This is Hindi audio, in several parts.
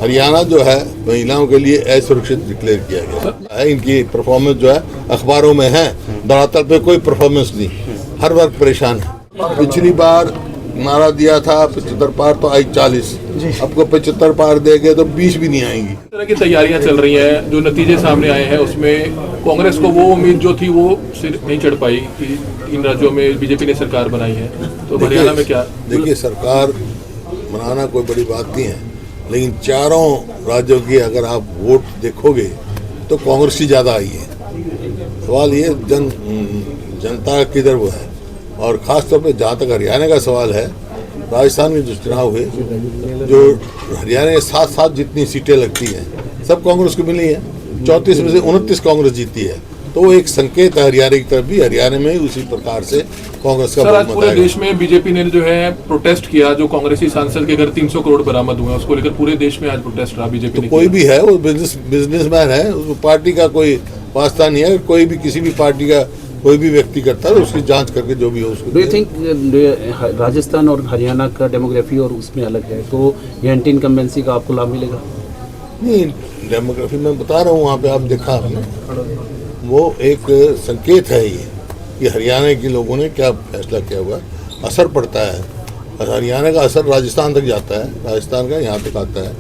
हरियाणा जो है महिलाओं के लिए असुरक्षित डिक्लेयर किया गया है। इनकी परफॉर्मेंस जो है अखबारों में है, धरातल पे कोई परफॉर्मेंस नहीं, हर वर्ग परेशान है। पिछली बार नारा दिया था 75 पार तो आई 40, आपको 75 पार देंगे तो 20 भी नहीं आएंगी। इस तरह की तैयारियां चल रही हैं, जो नतीजे सामने आए हैं उसमें कांग्रेस को वो उम्मीद जो थी वो सिर नहीं चढ़ पाई कि इन राज्यों में बीजेपी ने सरकार बनाई है, तो हरियाणा में क्या? देखिए, सरकार बनाना कोई बड़ी बात नहीं है, लेकिन चारों राज्यों की अगर आप वोट देखोगे तो कांग्रेस ही ज़्यादा आई है। सवाल ये जनता किधर वो है, और ख़ास तौर पे जहाँ तक हरियाणा का सवाल है, राजस्थान में जो चुनाव हुए, जो हरियाणा के 7 जितनी सीटें लगती हैं सब कांग्रेस को मिली हैं, 34 में से 29 कांग्रेस जीती है, तो वो एक संकेत है हरियाणा की तरफ भी, हरियाणा में उसी प्रकार से कांग्रेस का। सर, आज पूरे देश में बीजेपी ने जो है प्रोटेस्ट किया, जो कांग्रेसी सांसद के घर 300 करोड़ बरामद हुए, उसको लेकर पूरे देश में आज प्रोटेस्ट रहा बीजेपी ने। कोई भी है वो बिजनेसमैन है, उसको पार्टी का कोई वास्ता नहीं है, कोई भी किसी भी पार्टी का कोई भी व्यक्ति करता है, उसकी जांच करके जो भी हो उसको। डू यू थिंक राजस्थान और हरियाणा का डेमोग्राफी और उसमें अलग है, तो ये एंटी इनकम्बेंसी का आपको लाभ मिलेगा? नहीं, डेमोग्राफी में बता रहा हूँ, वहाँ पे आप देखा आपने, वो एक संकेत है ये कि हरियाणा के लोगों ने क्या फैसला किया हुआ, असर पड़ता है, और हरियाणा का असर राजस्थान तक जाता है, राजस्थान का यहाँ तक आता है,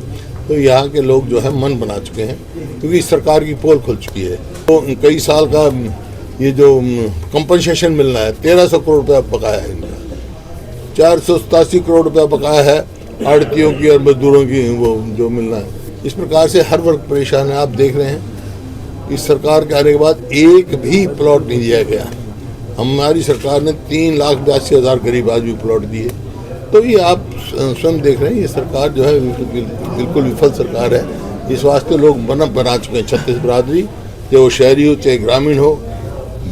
तो यहाँ के लोग जो है मन बना चुके हैं, क्योंकि इस सरकार की पोल खुल चुकी है। तो कई साल का ये जो कंपनसेशन मिलना है, 1300 करोड़ रुपया बकाया है इनका, 487 करोड़ रुपया बकाया है आड़तियों की और मजदूरों की, वो जो मिलना है। इस प्रकार से हर वर्ग परेशान है। आप देख रहे हैं इस सरकार के आने के बाद एक भी प्लॉट नहीं दिया गया। हमारी सरकार ने 3,82,000 गरीब आदमी प्लॉट दिए, तो ये आप स्वयं देख रहे हैं, ये सरकार जो है बिल्कुल विफल सरकार है। इस वास्ते लोग बना चुके हैं, छत्तीस बिरादरी, चाहे वो शहरी हो चाहे ग्रामीण हो,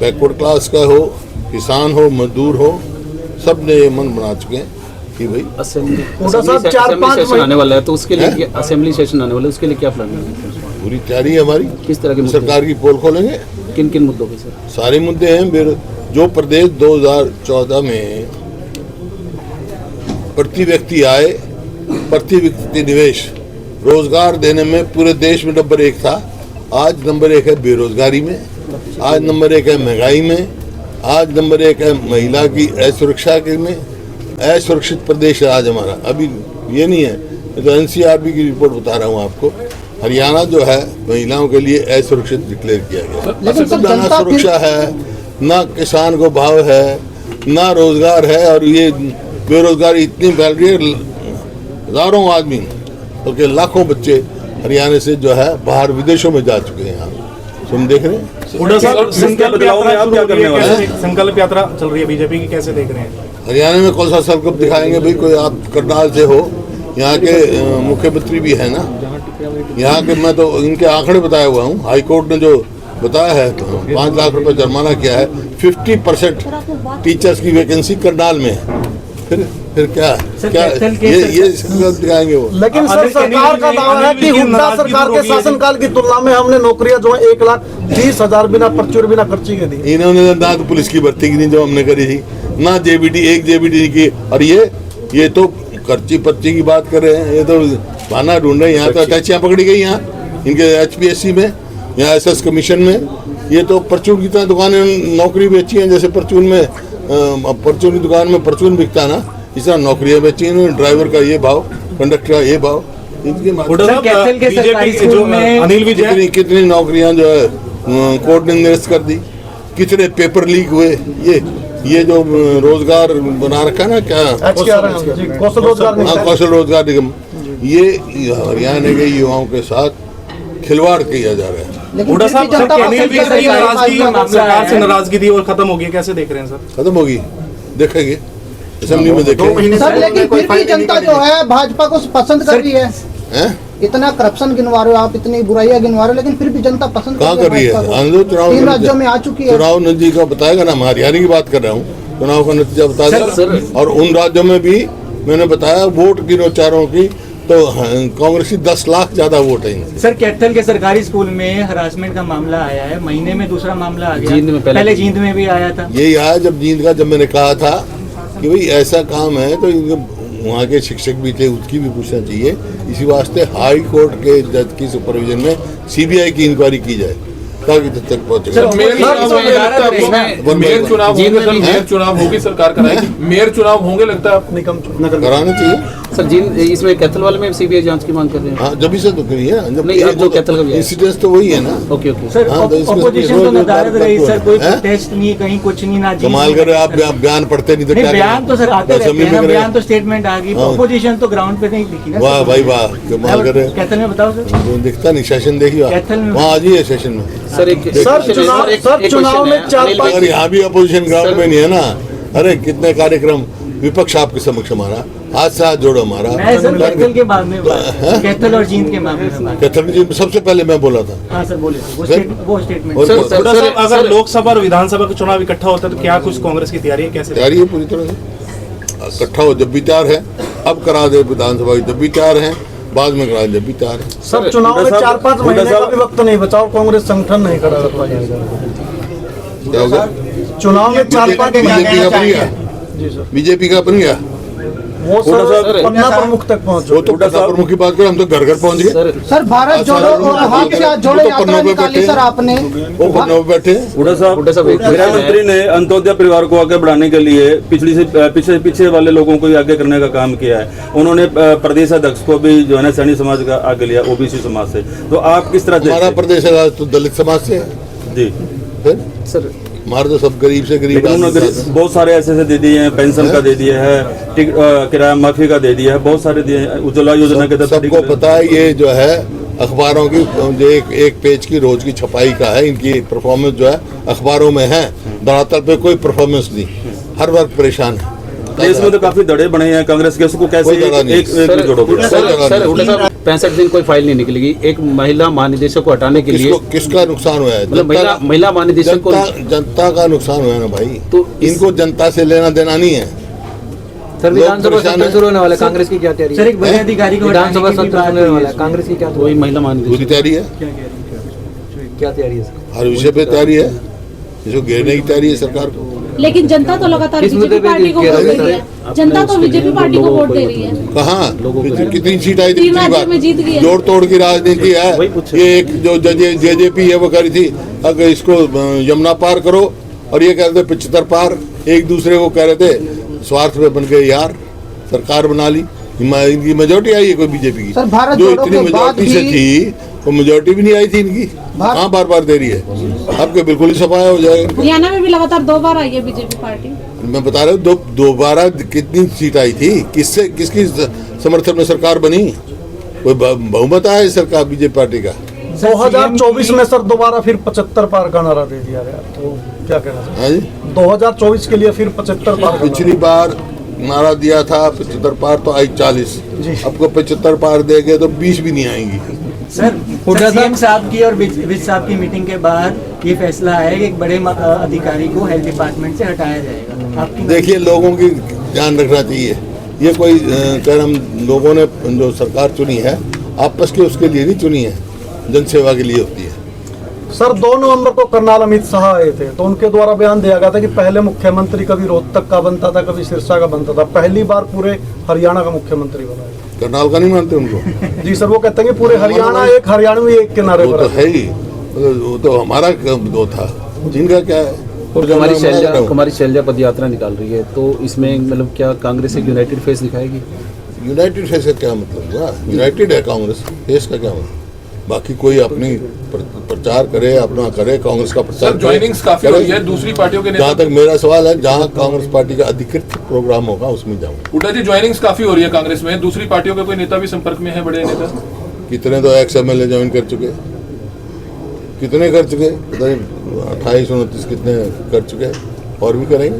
बैकवर्ड क्लास का हो, किसान हो, मजदूर हो, सब ने ये मन बना चुके हैं कि भाई असेंबली सेशन आने वाला है, तो उसके लिए असेंबली सेशन आने वाला है, उसके लिए क्या प्लान है? पूरी तैयारी है हमारी। किस तरह की सरकार की पोल खोलेंगे? किन किन मुद्दों पे सर? सारे मुद्दे हैं। जो प्रदेश 2014 में प्रति व्यक्ति आय, प्रति व्यक्ति निवेश, रोजगार देने में पूरे देश में नंबर 1 था, आज नंबर 1 है बेरोजगारी में, आज नंबर 1 है महंगाई में, आज नंबर 1 है महिला की असुरक्षा के में। असुरक्षित प्रदेश है आज हमारा। अभी ये नहीं है, तो एनसीआरबी की रिपोर्ट बता रहा हूँ आपको, हरियाणा जो है महिलाओं के लिए असुरक्षित डिक्लेयर किया गया। लेकिन ना सुरक्षा है, ना किसान को भाव है, ना रोजगार है, और ये बेरोजगारी इतनी फैल रही है, हजारों आदमी बल्कि लाखों बच्चे हरियाणा से जो है बाहर विदेशों में जा चुके हैं। यहाँ तुम देख रहे हैं। संकल्प यात्रा चल रही है बीजेपी की, कैसे देख रहे हैं? हरियाणा में कौन सा संकल्प दिखाएंगे भाई? कोई आप करनाल से हो, यहाँ के मुख्यमंत्री भी है ना, यहाँ के मैं तो इनके आंकड़े बताया हुआ हूँ, हाई कोर्ट ने जो बताया है 5 लाख रुपए जुर्माना किया है। 50% टीचर्स की वैकेंसी करनाल में है। फिर क्या ये संकल्प दिखाएंगे वो? लेकिन सर, सरकार का दावा है कि हुड्डा सरकार के शासनकाल की तुलना में हमने नौकरियां जो है 1,30,000 बिना प्रचुर बिना खर्ची के दी। इन्होंने ना तो पुलिस की भर्ती की नहीं जो हमने करी थी, ना एक जेबीटी की, और ये तो खर्ची पर्ची की बात कर रहे हैं, ये तो बहाना ढूंढ रहे हैं। यहाँ तो अटैचियाँ पकड़ी गई, यहाँ इनके HPSC में, यहाँ SS कमीशन में, ये तो परचून की तरह दुकानें नौकरी बेची हैं, जैसे परचून में परचून की दुकान में परचून बिकता ना, इस तरह नौकरियाँ बेची इन्होंने। ड्राइवर का ये भाव, कंडक्टर का ये भाव, कितनी नौकरियाँ जो है कोर्ट ने निरस्त कर दी, कितने पेपर लीक हुए। ये जो रोजगार बना रखा ना, क्या कौशल रोजगार निगम, ये हरियाणा के युवाओं के साथ खिलवाड़ किया जा रहा है। सरकार से नाराजगी थी और खत्म हो गई, कैसे देख रहे हैं सर? खत्म होगी, देखेंगे असेंबली में देखेंगे सर। लेकिन फिर भी जनता जो है भाजपा को पसंद कर रही है। इतना करप्शन गिनवा रहे हो आप, इतनी बुराइयां गिनवा रहे हो, लेकिन फिर भी जनता पसंद कहाँ कर रही है? 3 राज्यों में आ चुकी है। चुनाव नतीजा का बताएगा ना, हरियाणा की बात कर रहा हूँ, चुनाव का नतीजा बता देगा। और उन राज्यों में भी मैंने बताया वोट गिनो चारों की, तो कांग्रेस की 10 लाख ज्यादा वोट है। सर, कैथल के सरकारी स्कूल में हरासमेंट का मामला आया है, महीने में दूसरा मामला आ गया, पहले जींद में भी आया था। यही आया जब मैंने कहा था कि भाई ऐसा काम है तो वहाँ के शिक्षक भी थे, उसकी भी पूछना चाहिए। इसी वास्ते हाई कोर्ट के जज की सुपरविजन में सीबीआई की इंक्वायरी की जाए ताकि तक सर, पहुँचे। मेयर चुनाव होगी, सरकार कराएगी। मेयर चुनाव होंगे लगता है आपको? कराना चाहिए सर जिन इसमें कैथल वाले में सीबीआई जांच की मांग कर रहे हैं। हाँ, जब से तो करी है, जब नहीं, अब जो कैथल का भी है। इंसिडेंस तो वही है ना। ओके ओके सर हाँ, तो इसमें ऑपोजिशन तो नदारद रही सर, कोई हैं? प्रोटेस्ट नहीं, कहीं कुछ नहीं, ना कमाल कर रहे हो आप, बयान पढ़ते नहीं तो नहीं, क्या बयान तो सर आते रहते असेंबली हैं में ना, करे। बयान तो स्टेटमेंट आ गई, हाँ। ऑपोजिशन तो ग्राउंड पे नहीं दिखी ना। वाह भाई वाह, कमाल कर रहे हो। कैथल में बताओ सर। तो दिखता नहीं, सेशन देखिए कैथल में- वहाँ आज ही है सेशन में। सर एक चुनाव में 4-5 अगर यहाँ भी अपोजिशन ग्राउंड में नहीं है ना, अरे कितने कार्यक्रम विपक्ष आपके समक्ष हमारा हाथ से हाथ जोड़ो हमारा। मैं सर कैथल के बाद में कैथल और जींद के मामले में बात। कैथल जी सबसे पहले मैं बोला था। हाँ सर बोले वो सर? वो स्टेटमेंट। और सर, थोड़ा सा अगर लोकसभा और विधानसभा का चुनाव इकट्ठा होता है तो क्या कुछ कांग्रेस की तैयारी है, कैसे? तैयारी है पूरी तरह से, इकट्ठा हो जब भी तैयार है, अब करा दे विधानसभा जब भी तैयार है, बाद में करा दे जब भी तैयार है। सब चुनाव में 4-5 महीने का भी वक्त नहीं बचा और कांग्रेस संगठन नहीं खड़ा कर पाएगा। क्या होगा? चुनाव में 4-5 बीजेपी का बन गया, जी सर, बीजेपी का बन गया, वो सर पन्ना प्रमुख तक पहुंचे। वो तो पन्ना प्रमुख की बात करें, हम तो घर घर पहुंच गए। सर भारत जोड़ो और हाथ से हाथ जोड़ो यात्रा निकाली सर आपने। वो पन्नों पे बैठे। हुड्डा साहब गृह मंत्री ने अंत्योदय परिवार को आगे बढ़ाने के लिए पीछे वाले लोगों को आगे करने का काम किया है। उन्होंने प्रदेश अध्यक्ष को भी जो है ना सैनिक समाज का आगे लिया, ओबीसी समाज से। तो आप किस तरह हमारा प्रदेश है तो दलित समाज से है। जी फिर सर हमारे तो सब गरीब से गरीब लेकिन उन्होंने आदमी। बहुत सारे ऐसे दे दिए हैं, पेंशन का दे दिया है, किराया माफी का दे दिया है, बहुत सारे दिए हैं, उज्ज्वला योजना के तहत। सबको पता है ये जो है अखबारों की जो एक पेज की रोज की छपाई का है, इनकी परफॉर्मेंस जो है अखबारों में है, धरातल पे कोई परफॉर्मेंस नहीं, हर वर्ग परेशान है। देश में तो काफी दड़े बने हैं कांग्रेस के, उसको कैसे कोई दड़ा नहीं। एक जोड़ोगे? सर हुड्डा साहब 65 दिन कोई फाइल नहीं निकलेगी। एक महिला महानिदेशक को हटाने के लिए किसका नुकसान हुआ है? मतलब महिला महानिदेशक को जनता का नुकसान हुआ है ना भाई। तो इनको जनता से लेना देना नहीं है। सर विधानसभा परेशान सत्र हैं। शुरू होने वाला है, कांग्रेस की क्या तैयारी सर है? एक बड़े अधिकारी को विधानसभा हटाने की भी सत्र बात शुरू होने हुई वाला है। है, कांग्रेस की क्या वही महिला पूरी महानिदेशक तैयारी है, क्या तैयारी है सर? हर विषय पे तैयारी है, इसको घेरने की तैयारी है सरकार को। लेकिन जनता तो लगातार किस मुद्दे बीजेपी पे पार्टी को घेरा वोट दे जा रही रहा है। जनता तो बीजेपी पार्टी को वोट दे रही है। कहाँ कितनी सीट आई थी? 3 पिछली राज्यों बार में जीत गई है। जोड़ तोड़ की राजनीति है। ये एक जो जेजेपी है वो कह रही थी अगर इसको यमुना पार करो, और ये कह रहे थे 75 पार। एक दूसरे को कह रहे थे, स्वार्थ में बन गए यार, सरकार बना ली, इनकी मेजोरिटी आई है कोई बीजेपी की सर, भारत जो जोड़ो इतनी के बाद मेजोरिटी से भी- थी वो मेजोरिटी भी नहीं आई थी इनकी। कहाँ बार बार दे रही है, आपके बिल्कुल ही सफाया हो जाएगा। हरियाणा में भी लगातार 2 बार आई है बीजेपी पार्टी। मैं बता रहा हूँ दोबारा कितनी सीट आई थी, किसकी समर्थन में सरकार बनी? कोई बहुमत आया है सरकार बीजेपी पार्टी का? 2024 में सर दोबारा फिर 75 पार का नारा दे दिया गया, तो क्या कहना सर? हाँ जी, 2024 के लिए फिर 75 पार का पिछली बार नारा दिया था 75 पार, तो आई 40। जी। आपको 75 पार देंगे तो 20 भी नहीं आएंगी। सर सीएम साहब की और विज साहब की मीटिंग के बाद ये फैसला आया कि एक बड़े अधिकारी को हेल्थ डिपार्टमेंट से हटाया जाएगा। आपकी देखिए लोगों की ध्यान रखना चाहिए, ये कोई कर हम लोगों ने जो सरकार चुनी है आपस के उसके लिए नहीं चुनी है, जनसेवा के लिए होती है। सर 2 नवंबर को करनाल अमित शाह आए थे, तो उनके द्वारा बयान दिया गया था कि पहले मुख्यमंत्री कभी रोहतक का बनता था, कभी सिरसा का बनता था, पहली बार पूरे हरियाणा का मुख्यमंत्री बना है। करनाल का नहीं मानते उनको? जी सर, वो कहते हैं कि पूरे हरियाणा एक हरियाणवी एक किनारे वो पर तो है। है ही, वो तो हमारा वो था, जिनका क्या है। कुमारी शैलजा पद यात्रा निकाल रही है, तो इसमें मतलब क्या कांग्रेस एक यूनाइटेड फेस दिखाएगी? यूनाइटेड फेस का क्या मतलब हुआ? यूनाइटेड है कांग्रेस, फेस का क्या मतलब? बाकी कोई अपनी प्रचार करे, अपना करे, कांग्रेस का प्रचार सर ज्वाइनिंग्स काफी हो रही है दूसरी पार्टियों के जहाँ नेता। तक मेरा सवाल है, जहाँ कांग्रेस पार्टी का अधिकृत प्रोग्राम होगा उसमें जाऊंगा। हुड्डा जी ज्वाइनिंग्स काफी हो रही है कांग्रेस में, दूसरी पार्टियों के कोई नेता भी संपर्क में है, बड़े नेता? कितने तो XMLA ज्वाइन कर चुके, कितने कर चुके, 28-29 कितने कर चुके, और भी करेंगे।